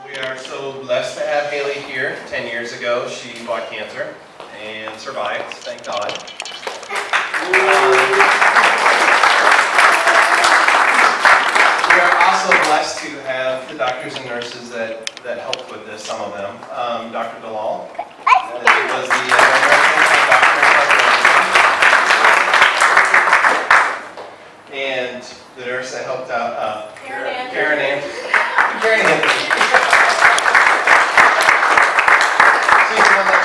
We are so blessed to have Hailey here. 10 years ago, she fought cancer and survived, thank God. We are also blessed to have the doctors and nurses that helped with this, some of them. Dr. Dalal was the and the nurse that helped out, Karen Anthony.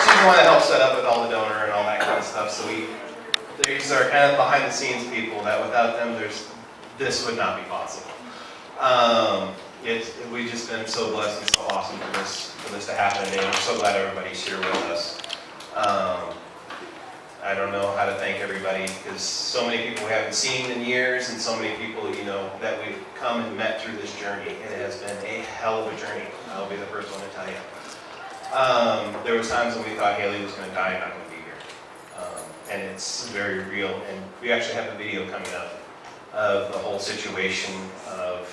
She's the one that helped set up with all the donor and all that kind of stuff. So these are kind of behind the scenes people that without them, this would not be possible. We've just been so blessed and so awesome for this to happen today. I'm so glad everybody's here with us. I don't know how to thank everybody because so many people we haven't seen in years and so many people, that we've come and met through this journey. It has been a hell of a journey. I'll be the first one to tell you. There was times when we thought Hailey was going to die and not going to be here. And it's very real. And we actually have a video coming up of the whole situation of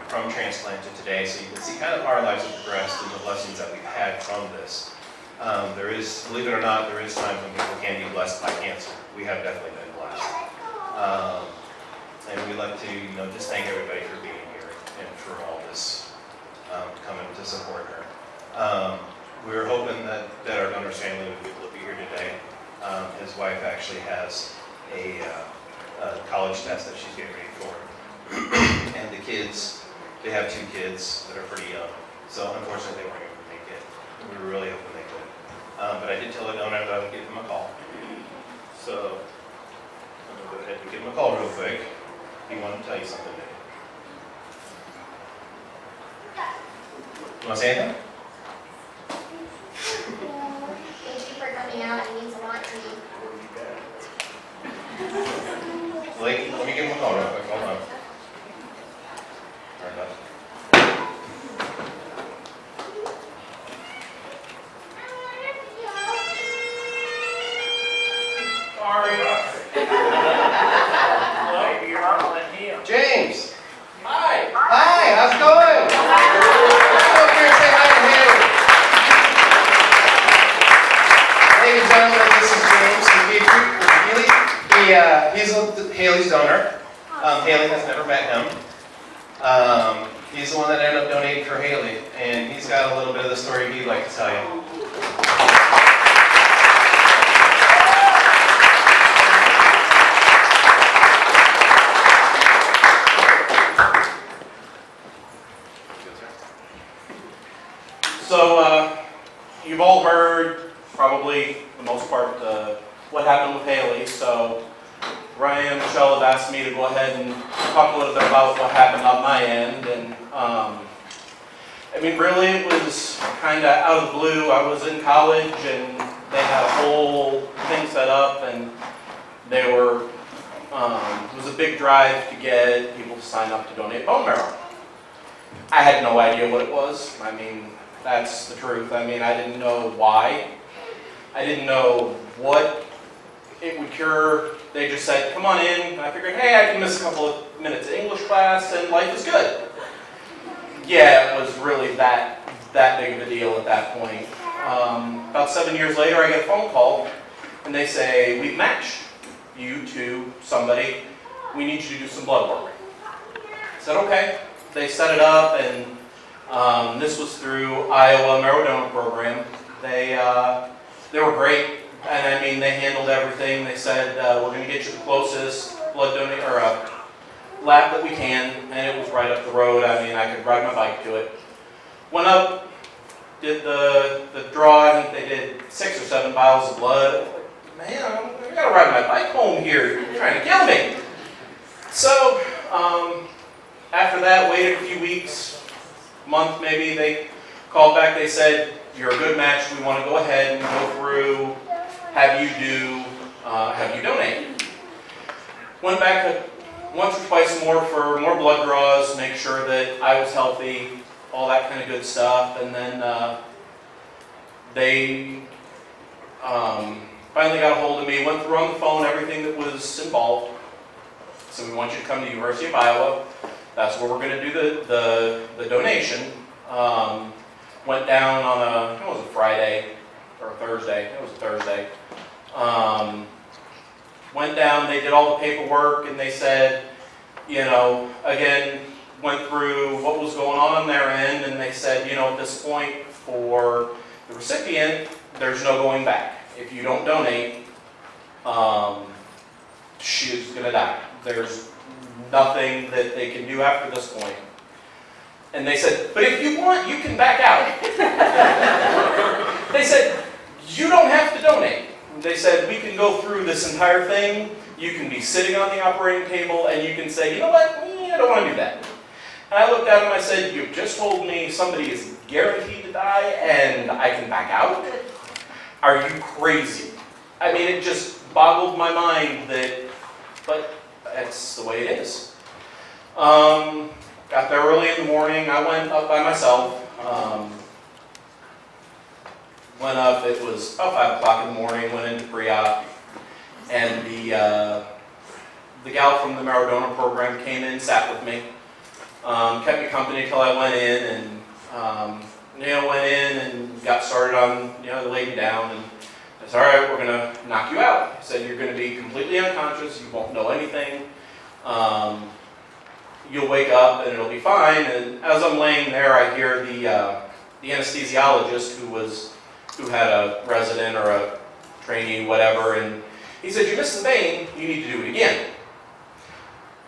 from transplant to today. So you can see kind of how our lives have progressed and the blessings that we've had from this. Believe it or not, there is times when people can be blessed by cancer. We have definitely been blessed. And we'd like to, just thank everybody for being here and for all this coming to support her. We were hoping that our donor's family would be able to be here today. His wife actually has a college test that she's getting ready for. And the kids, they have 2 kids that are pretty young. So unfortunately, they weren't able to make it. We were really hoping they could. But I did tell the donor that I would give him a call. So I'm going to go ahead and give him a call real quick. He wanted to tell you something. You want to say anything? Thank you for coming out. It means a lot to me. Blake, let me give him a call real quick. Hold on. All right, bud. Sorry. Well, you're not letting him. James! Hi. Hi, how's it going? Come up here and say hi to Hailey. Ladies and gentlemen, this is James. He's Hailey's donor. Hailey has never met him. He's the one that ended up donating for Hailey, and he's got a little bit of the story he'd like to tell you. So, you've all heard, probably the most part, what happened with Hailey. So, Ryan and Michelle have asked me to go ahead and talk a little bit about what happened on my end. And, really it was kind of out of the blue. I was in college and they had a whole thing set up and they were, it was a big drive to get people to sign up to donate bone marrow. I had no idea what it was. That's the truth. I didn't know why. I didn't know what it would cure. They just said, come on in. And I figured, hey, I can miss a couple of minutes of English class and life is good. Yeah, it was really that big of a deal at that point. About 7 years later, I get a phone call and they say, we've matched you to somebody. We need you to do some blood work. I said, okay. They set it up and this was through Iowa Marrow Donor Program. They were great, and they handled everything. They said we're going to get you the closest blood donor or lab that we can, and it was right up the road. I could ride my bike to it. Went up, did the draw. I think they did 6 or 7 vials of blood. Man, I got to ride my bike home here. You're trying to kill me. So after that, waited a few weeks. Month maybe, they called back, they said, you're a good match, we want to go ahead and go through, have you donate. Went back once or twice more for more blood draws, make sure that I was healthy, all that kind of good stuff, and then they finally got a hold of me, went through on the phone everything that was involved. So we want you to come to the University of Iowa. That's where we're going to do the donation. Went down on I think it was a Friday or a Thursday. It was a Thursday. Went down, they did all the paperwork, and they said, again, went through what was going on their end, and they said, at this point for the recipient, there's no going back. If you don't donate, she's going to die. There's nothing that they can do after this point. And they said, but if you want, you can back out. They said, you don't have to donate. They said, we can go through this entire thing. You can be sitting on the operating table and you can say, you know what, I don't want to do that. And I looked at him and I said, you just told me somebody is guaranteed to die and I can back out? Are you crazy? I mean, it just boggled my mind but that's the way it is. Got there early in the morning. I went up by myself. Went up, it was about 5 o'clock in the morning, went into pre-op, and the gal from the marrow donor program came in, sat with me, kept me company till I went in, and went in and got started on, they laid me down, and I said, all right, we're going to knock you out. I said, you're going to be completely unconscious, you won't know anything, you'll wake up and it'll be fine. And as I'm laying there, I hear the anesthesiologist who had a resident or a trainee, whatever, and he said, you missed the vein, you need to do it again.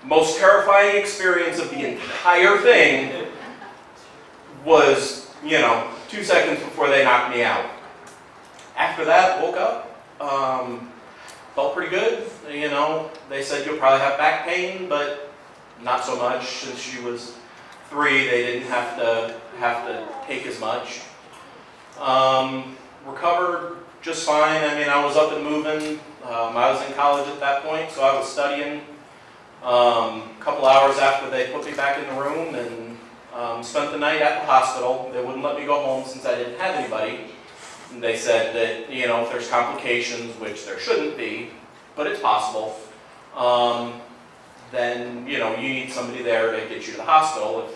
Most terrifying experience of the entire thing was, 2 seconds before they knocked me out. After that, woke up, felt pretty good. They said you'll probably have back pain, but not so much. Since she was 3, they didn't have to take as much. Recovered just fine. I mean, I was up and moving. I was in college at that point, so I was studying. A couple hours after they put me back in the room and spent the night at the hospital. They wouldn't let me go home since I didn't have anybody. And they said that, if there's complications, which there shouldn't be, but it's possible, then, you need somebody there to get you to the hospital.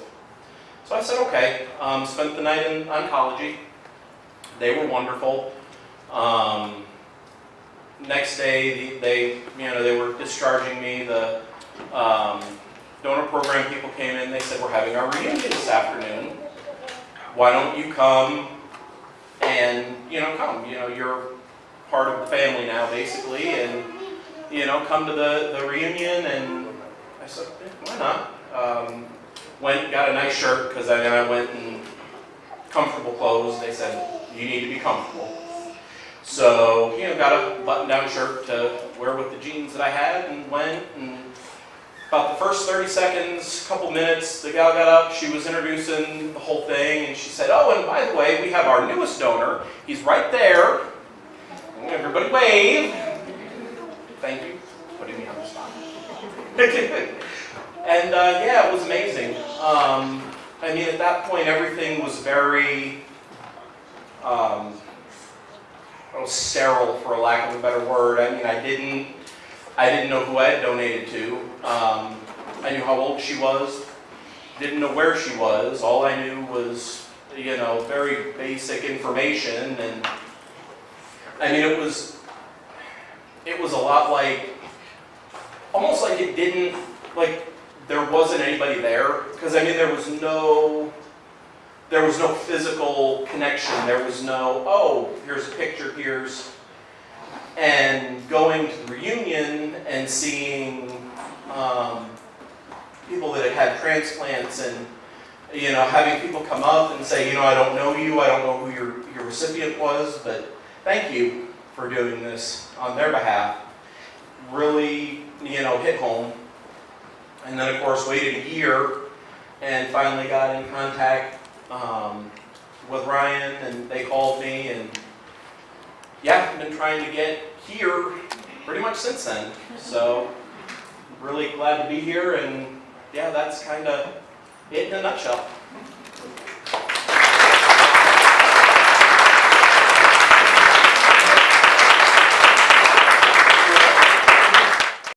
So I said, okay. Spent the night in oncology. They were wonderful. Next day, they were discharging me. The donor program people came in. They said, we're having our reunion this afternoon. Why don't you come and, come. You're part of the family now, basically, and, come to the reunion. And I said, why not? Went, got a nice shirt, because then I went in comfortable clothes. They said, you need to be comfortable. So, got a button-down shirt to wear with the jeans that I had, and went, and about the first 30 seconds, couple minutes, the gal got up, she was introducing the whole thing, and she said, oh, and by the way, we have our newest donor. He's right there. Everybody wave. Thank you for putting me on the spot. And it was amazing. I mean, at that point, everything was very sterile, for a lack of a better word. I mean, I didn't know who I had donated to. I knew how old she was. Didn't know where she was. All I knew was, very basic information. And I mean, it was a lot like, almost like it didn't, like there wasn't anybody there. Because I mean, there was no physical connection. There was no, oh, here's a picture, and going to the reunion and seeing people that had transplants and, having people come up and say, I don't know you, I don't know who your recipient was, but thank you for doing this on their behalf, really, hit home. And then, of course, waited a year and finally got in contact with Ryan, and they called me, and I've been trying to get here pretty much since then. So really glad to be here, and that's kind of it in a nutshell.